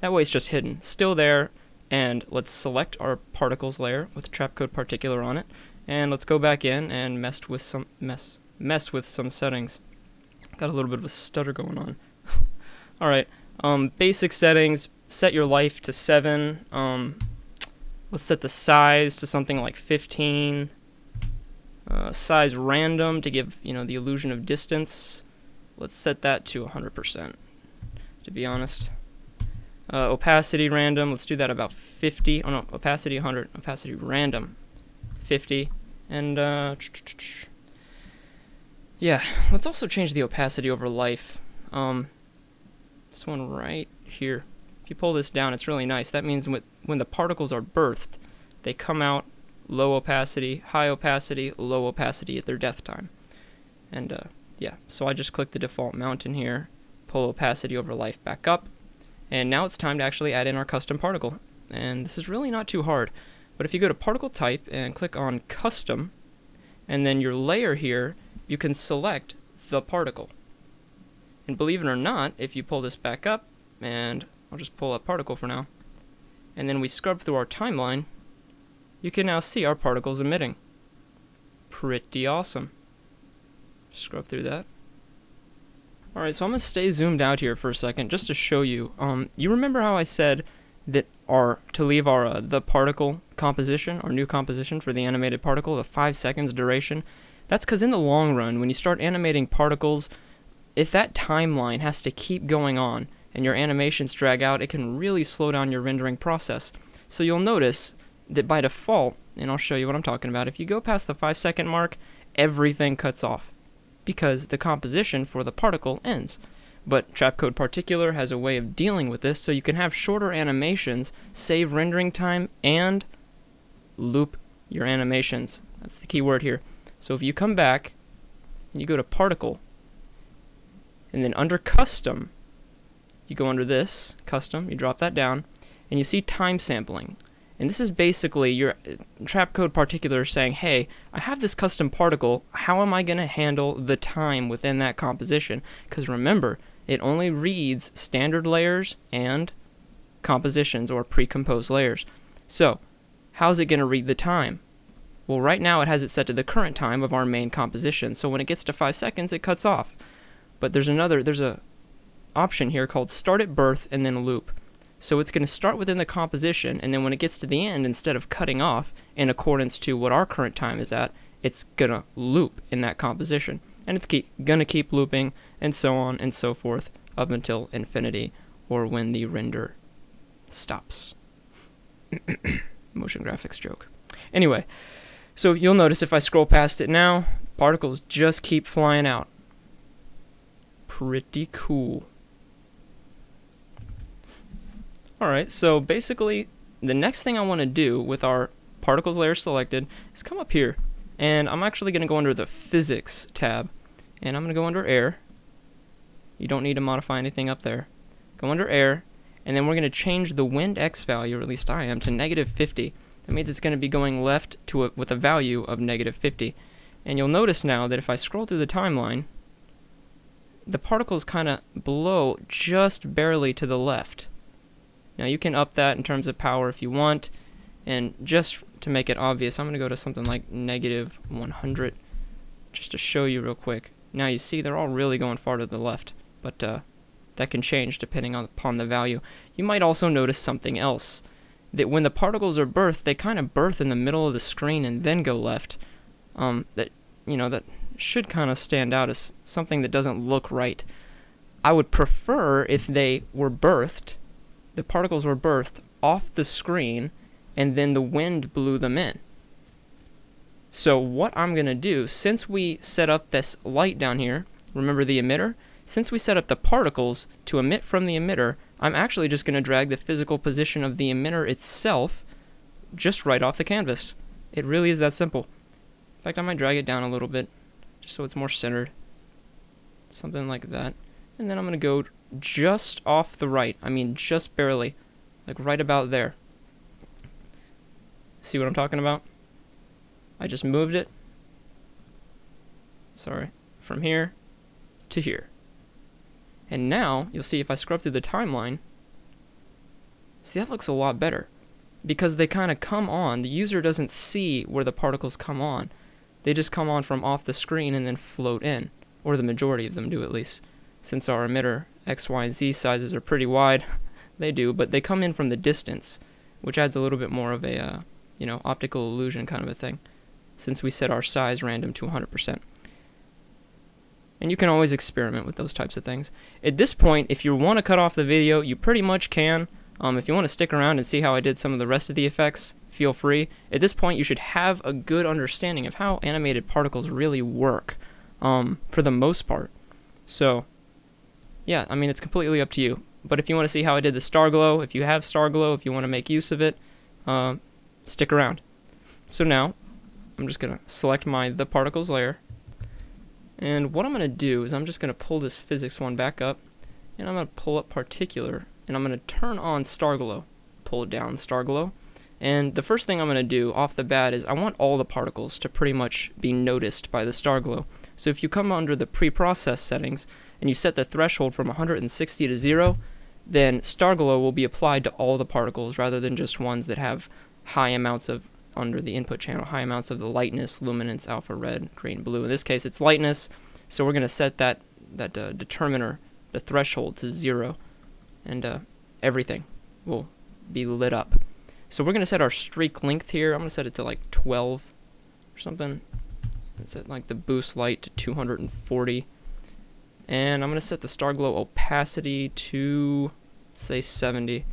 That way it's just hidden. Still there, and let's select our particles layer with trapcode particular on it, and let's go back in and mess with some settings. Got a little bit of a stutter going on. Alright, basic settings, set your life to 7, let's set the size to something like 15, size random to give, the illusion of distance. Let's set that to 100%, to be honest. Opacity random, let's do that about 50. Oh no, opacity 100, opacity random 50. And yeah, let's also change the opacity over life. This one right here. If you pull this down, it's really nice. That means when the particles are birthed, they come out low opacity, high opacity, low opacity at their death time. And yeah, so I just click the default mountain here, pull opacity over life back up, and now it's time to actually add in our custom particle. And this is really not too hard, but if you go to particle type and click on custom, and then your layer here, you can select the particle. And believe it or not, if you pull this back up, and I'll just pull up particle for now, and then we scrub through our timeline, you can now see our particles emitting. Pretty awesome. Scrub through that. Alright, so I'm going to stay zoomed out here for a second just to show you. You remember how I said that to leave our the particle composition, our new composition for the animated particle, the 5 seconds duration? That's because in the long run, when you start animating particles, if that timeline has to keep going on and your animations drag out, it can really slow down your rendering process. So you'll notice that by default, and I'll show you what I'm talking about, if you go past the 5-second mark, everything cuts off because the composition for the particle ends. But Trapcode Particular has a way of dealing with this, so you can have shorter animations, save rendering time, and loop your animations. That's the key word here. So if you come back and you go to Particle, and then under Custom, you go under this, Custom, you drop that down, and you see Time Sampling. And this is basically your Trapcode Particular saying, hey, I have this custom particle, how am I going to handle the time within that composition? Because remember, it only reads standard layers and compositions or pre-composed layers. So, how's it going to read the time? Well, right now it has it set to the current time of our main composition, so when it gets to 5 seconds, it cuts off. But there's a option here called Start at Birth and then Loop. So it's going to start within the composition, and then when it gets to the end, instead of cutting off in accordance to what our current time is at, it's going to loop in that composition. And it's going to keep looping, and so on and so forth, up until infinity, or when the render stops. Motion graphics joke. Anyway, so you'll notice if I scroll past it now, particles just keep flying out. Pretty cool. Alright, so basically, the next thing I want to do with our particles layer selected is come up here, and I'm actually going to go under the Physics tab, and I'm going to go under Air. You don't need to modify anything up there. Go under Air, and then we're going to change the Wind X value, or at least I am, to -50. That means it's going to be going left to with a value of -50. And you'll notice now that if I scroll through the timeline, the particles kind of blow just barely to the left. Now you can up that in terms of power if you want, and just to make it obvious, I'm going to go to something like -100, just to show you real quick. Now you see they're all really going far to the left, but that can change depending upon the value. You might also notice something else, that when the particles are birthed, they kind of birth in the middle of the screen and then go left. That should kind of stand out as something that doesn't look right. I would prefer if they were birthed, the particles were birthed off the screen, and then the wind blew them in. So what I'm going to do, since we set up this light down here, remember the emitter? Since we set up the particles to emit from the emitter, I'm actually just going to drag the physical position of the emitter itself just right off the canvas. It really is that simple. In fact, I might drag it down a little bit, just so it's more centered. Something like that. And then I'm going to go just off the right. I mean, just barely. Like right about there. See what I'm talking about? I just moved it. Sorry. From here to here. And now, you'll see if I scrub through the timeline, See, that looks a lot better because they kind of come on. The user doesn't see where the particles come on. They just come on from off the screen and then float in, or the majority of them do at least. Since our emitter X, Y, and Z sizes are pretty wide, they do, but they come in from the distance, which adds a little bit more of a, optical illusion kind of a thing, since we set our size random to 100%. And you can always experiment with those types of things. At this point, if you want to cut off the video, you pretty much can. If you want to stick around and see how I did some of the rest of the effects, feel free. At this point, you should have a good understanding of how animated particles really work, for the most part. So, yeah, I mean, it's completely up to you. But if you want to see how I did the star glow, if you have star glow, if you want to make use of it, stick around. So now, I'm just going to select the particles layer. And what I'm going to do is I'm just going to pull this physics one back up, and I'm going to pull up particular, and I'm going to turn on star glow, pull down star glow. And the first thing I'm going to do off the bat is I want all the particles to pretty much be noticed by the star glow. So if you come under the pre-process settings and you set the threshold from 160 to 0, then star glow will be applied to all the particles rather than just ones that have high amounts of, under the input channel, high amounts of the lightness, luminance, alpha, red, green, blue. In this case it's lightness, so we're going to set that determiner, the threshold, to 0, and everything will be lit up. So we're going to set our streak length here. I'm going to set it to like 12 or something. And set like the boost light to 240. And I'm going to set the star glow opacity to, say, 70.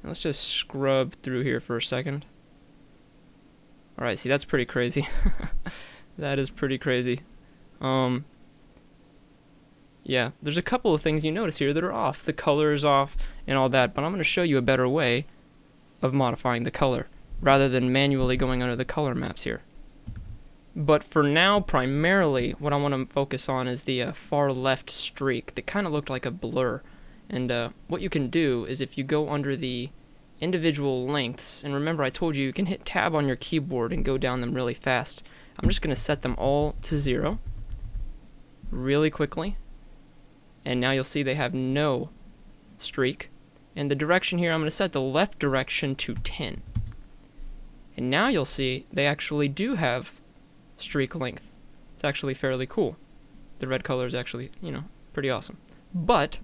Now let's just scrub through here for a second. Alright, see, that's pretty crazy. That is pretty crazy. Yeah, there's a couple of things you notice here that are off. The color is off and all that, but I'm going to show you a better way of modifying the color rather than manually going under the color maps here. But for now, primarily, what I want to focus on is the far left streak that kind of looked like a blur. And what you can do is if you go under the individual lengths, and remember I told you can hit tab on your keyboard and go down them really fast. I'm just going to set them all to 0 really quickly. And now you'll see they have no streak. And the direction here, I'm going to set the left direction to 10. And now you'll see they actually do have streak length. It's actually fairly cool. The red color is actually, pretty awesome. But,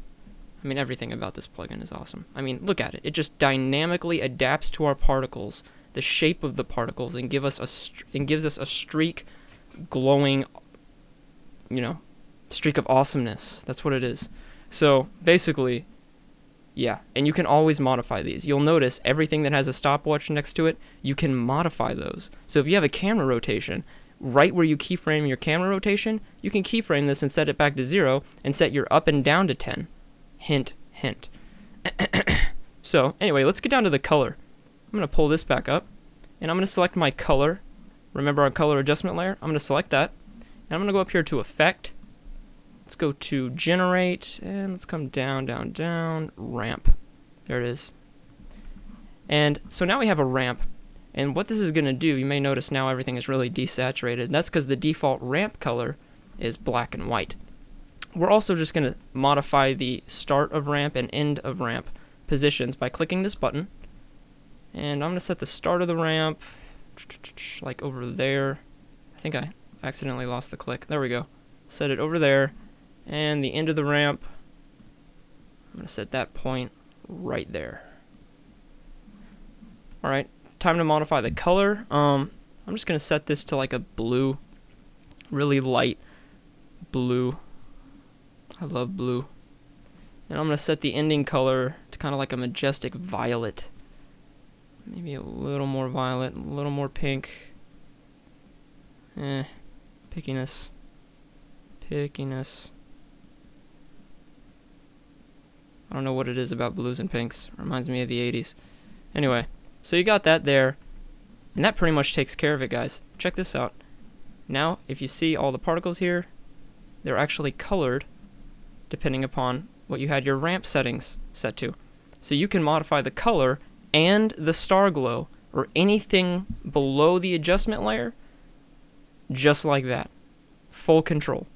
I mean, everything about this plugin is awesome. I mean, look at it. It just dynamically adapts to our particles, the shape of the particles, and gives us a streak, glowing, streak of awesomeness. That's what it is. So, basically, yeah, and you can always modify these. You'll notice everything that has a stopwatch next to it, you can modify those. So if you have a camera rotation, right where you keyframe your camera rotation, you can keyframe this and set it back to 0 and set your up and down to 10. Hint, hint. So, anyway, let's get down to the color. I'm going to pull this back up, and I'm going to select my color. Remember our color adjustment layer? I'm going to select that, and I'm going to go up here to Effect. Let's go to Generate, and let's come down, down, down, Ramp. There it is. And so now we have a ramp. And what this is going to do, you may notice now everything is really desaturated. That's because the default ramp color is black and white. We're also just going to modify the start of ramp and end of ramp positions by clicking this button. And I'm going to set the start of the ramp like over there. I think I accidentally lost the click. There we go. Set it over there. And the end of the ramp, I'm going to set that point right there. Alright, time to modify the color. I'm just going to set this to like a blue, really light blue. I love blue. And I'm going to set the ending color to kind of like a majestic violet. Maybe a little more violet, a little more pink. Pickiness. Pickiness. I don't know what it is about blues and pinks. Reminds me of the 80s. Anyway, so you got that there. And that pretty much takes care of it, guys. Check this out. Now, if you see all the particles here, they're actually colored depending upon what you had your ramp settings set to. So you can modify the color and the star glow or anything below the adjustment layer just like that. Full control.